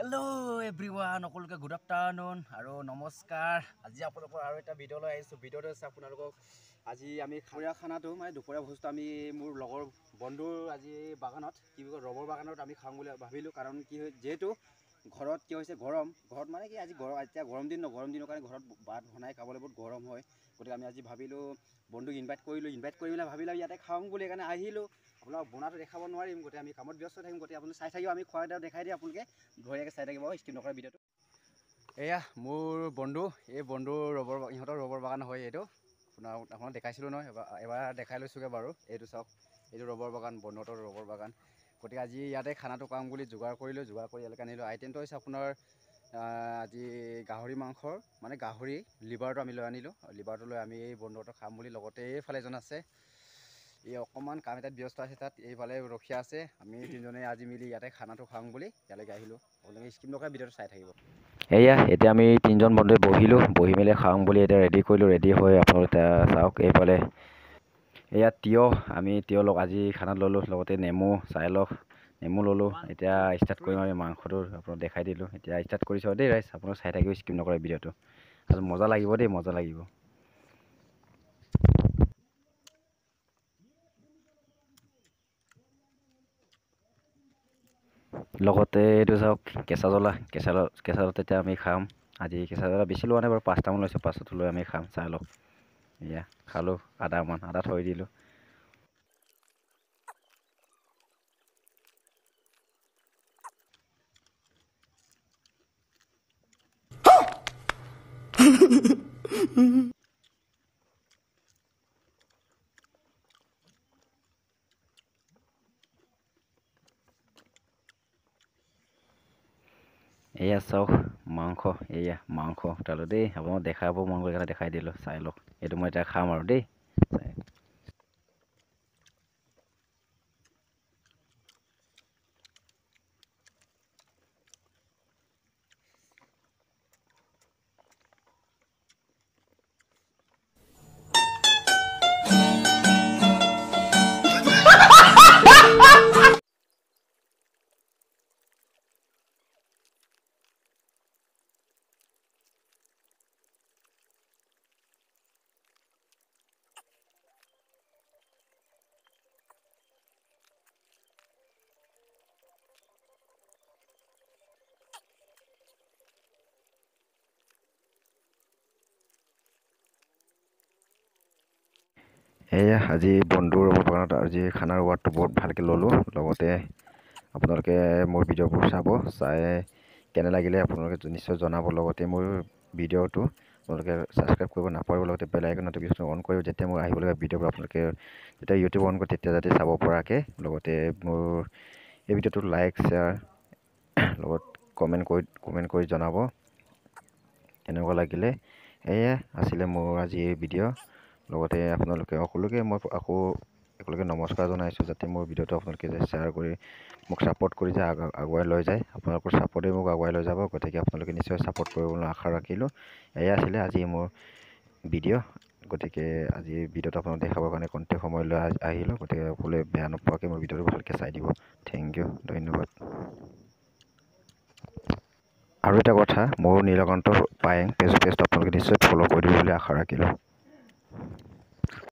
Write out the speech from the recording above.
Hello everyone সকলোকে good afternoon আৰু নমস্কাৰ। আজি আপোনালোকৰ আৰু এটা ভিডিঅ' লৈ আহিছোঁ। ভিডিঅ'টো আছে আপোনালোকক আজি আমি দুপৰীয়া খানাটো মানে দুপৰীয়া ভোজটো আমি মোৰ লগৰ বন্ধুৰ আজি বাগানত কি কয় ৰবৰ বাগানত আমি খাম বুলি ভাবিলোঁ। কাৰণ কি হয় যেহেতু ঘৰত কি হৈছে গৰম, ঘৰত মানে কি আজি এতিয়া গৰম দিন ন, গৰম দিনৰ কাৰণে ঘৰত ভাত বনাই খাবলৈ বহুত গৰম হয়। গতিকে আমি আজি ভাবিলোঁ বন্ধুক ইনভাইট কৰি মেলি ভাবিলোঁ ইয়াতে খাওঁ বুলি, সেইকাৰণে আহিলোঁ। আপোনালোকক বনাটো দেখাব নোৱাৰিম, গতিকে আমি কামত ব্যস্ত থাকিম। গতিকে আপুনি চাই থাকিব, আমি খোৱা দেখাই দিওঁ আপোনালোকে ধুনীয়াকৈ চাই থাকিব স্কিপ নকৰা ভিডিঅ'টো। এয়া মোৰ বন্ধু, এই বন্ধু ইহঁতৰ ৰবৰ বাগান হয় এইটো। আপোনাক দেখাইছিলোঁ নহয়, এবাৰ দেখাই লৈছোঁগৈ বাৰু। এইটো চাওক, এইটো ৰবৰ বাগান, বন্ধুহঁতৰ ৰবৰ বাগান। গতিকে আজি ইয়াতে খানাটো খাম বুলি যোগাৰ কৰিলোঁ, যোগাৰ কৰি ইয়ালৈকে আনিলোঁ। আইটেমটো হৈছে আপোনাৰ আজি গাহৰি মাংসৰ মানে গাহৰি লিভাৰটো আমি লৈ আনিলোঁ। লিভাৰটো লৈ আমি এই বন্ধুহঁতৰ খাম বুলি, লগতে এইফালে এজন আছে, এই অকণমান কাম এটাত ব্যস্ত আছে, তাত এইফালে ৰখীয়া আছে। আমি তিনিজনে আজি মিলি ইয়াতে খানাটো খাম বুলি ইয়ালৈকে আহিলোঁ। আপোনালোকে স্কিপ নকৰা ভিডিঅ'টো চাই থাকিব। এয়া এতিয়া আমি তিনিজন বন্ধুৱে বহি মেলি খাওঁ বুলি এতিয়া ৰেডি কৰিলোঁ। ৰেডি হৈ আপোনালোকে চাওক এইফালে এয়া তিয়ঁহ, আমি তিয়ঁহ আজি খানাত ল'লোঁ, লগতে নেমু নেমু ল'লোঁ। এতিয়া ষ্টাৰ্ট কৰিম আমি মাংসটো আপোনাক দেখাই দিলোঁ। এতিয়া ষ্টাৰ্ট কৰিছোঁ দেই ৰাইজ, আপোনালোক চাই থাকিব স্কিপ নকৰে ভিডিঅ'টো। আৰু মজা লাগিব দেই, মজা লাগিব। লগতে এইটো চাওক কেঁচা জ্বলা তেতিয়া আমি খাম। আজি কেঁচা জ্বলা বেছি লোৱা নাই বাৰু, 5টামান লৈছোঁ, 5টো লৈ আমি খাম। চাই লওক, এয়া খালোঁ আদা থৈ দিলোঁ। এয়া চাওক মাংস, এয়া মাংস উঠালোঁ দেই। আপোনাক দেখাব মন গ'ল কাৰণে দেখাই দিলোঁ। চাই লওক, এইটো মই এতিয়া খাম আৰু দেই। এয়া আজি বন্ধুৰ বাগানত আজি খানাৰ ৱাৰ্ডটো বহুত ভালকৈ ল'লোঁ। লগতে আপোনালোকে মোৰ ভিডিঅ'বোৰ চাই কেনে লাগিলে আপোনালোকে নিশ্চয় জনাব। লগতে মোৰ ভিডিঅ'টো আপোনালোকে ছাবস্ক্ৰাইব কৰিব নাপাহৰিব। লগতে বেল আইকন নটিফিকেশ্যন অন কৰিব, যেতিয়া মোৰ আহিবলগীয়া ভিডিঅ'বোৰ আপোনালোকে যেতিয়া ইউটিউব অন কৰে তেতিয়া যাতে চাব পৰাকৈ। লগতে মোৰ এই ভিডিঅ'টো লাইক শ্বেয়াৰ লগত কমেণ্ট কৰি জনাব কেনেকুৱা লাগিলে। এয়া আছিলে মোৰ আজি এই ভিডিঅ'। লগতে আপোনালোকে সকলোকে মই একেলগে নমস্কাৰ জনাইছোঁ, যাতে মোৰ ভিডিঅ'টো আপোনালোকে শ্বেয়াৰ কৰি মোক ছাপোৰ্ট কৰি যায়, আগুৱাই লৈ যায়। আপোনালোকৰ ছাপোৰ্টেই মোক আগুৱাই লৈ যাব। গতিকে আপোনালোকে নিশ্চয় ছাপোৰ্ট কৰিব বুলি আশা ৰাখিলোঁ। এয়া আছিলে আজি মোৰ ভিডিঅ'। গতিকে আজি ভিডিঅ'টো আপোনালোক দেখাবৰ কাৰণে কণ্টেক্ট সময় লৈ আহিলোঁ। গতিকে সকলোৱে বেয়া নোপোৱাকৈ মোৰ ভিডিঅ'টো ভালকৈ চাই দিব। থেংক ইউ, ধন্যবাদ। আৰু এটা কথা, মোৰ নীলকান্ত পায়েং পেজটো আপোনালোকে নিশ্চয় ফ'ল' কৰি দিব বুলি আশা ৰাখিলোঁ।